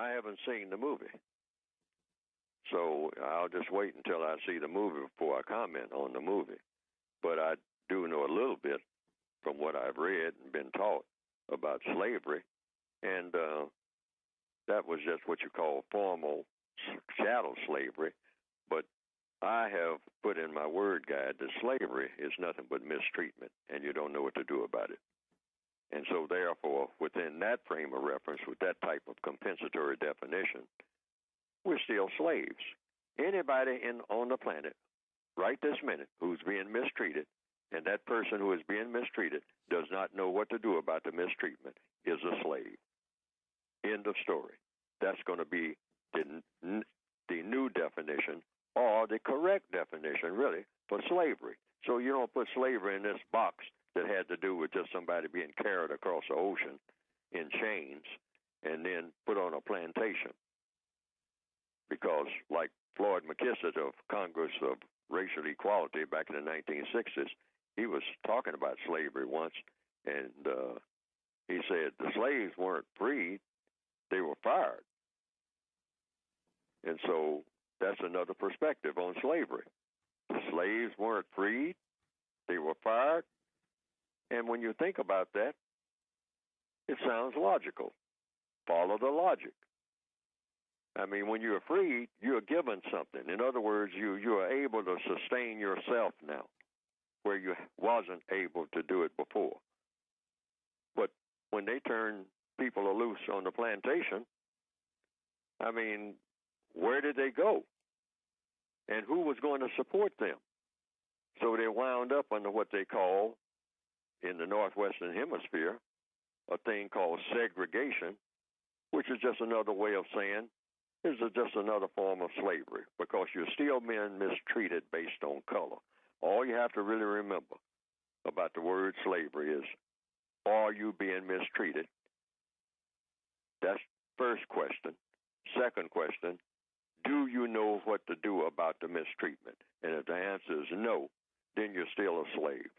I haven't seen the movie, so I'll just wait until I see the movie before I comment on the movie. But I do know a little bit from what I've read and been taught about slavery, and that was just what you call formal chattel slavery. But I have put in my word guide that slavery is nothing but mistreatment, and you don't know what to do about it. And so therefore, within that frame of reference, with that type of compensatory definition, we're still slaves. Anybody on the planet right this minute who's being mistreated, and that person who is being mistreated does not know what to do about the mistreatment, is a slave. End of story. That's going to be the new definition, or the correct definition, really, for slavery. So you don't put slavery in this box that had to do with just somebody being carried across the ocean in chains and then put on a plantation. Because like Floyd McKissick of Congress of Racial Equality back in the 1960s, he was talking about slavery once, and he said the slaves weren't freed, they were fired. And so that's another perspective on slavery. The slaves weren't freed, they were fired. And when you think about that, it sounds logical. Follow the logic. I mean, when you're freed, you're given something. In other words, you are able to sustain yourself now, where you wasn't able to do it before. But when they turn people loose on the plantation, I mean, where did they go? And who was going to support them? So they wound up under what they call, in the Northwestern Hemisphere, a thing called segregation, which is just another way of saying this is just another form of slavery, because you're still being mistreated based on color. All you have to really remember about the word slavery is, are you being mistreated? That's first question. Second question, do you know what to do about the mistreatment? And if the answer is no, then you're still a slave.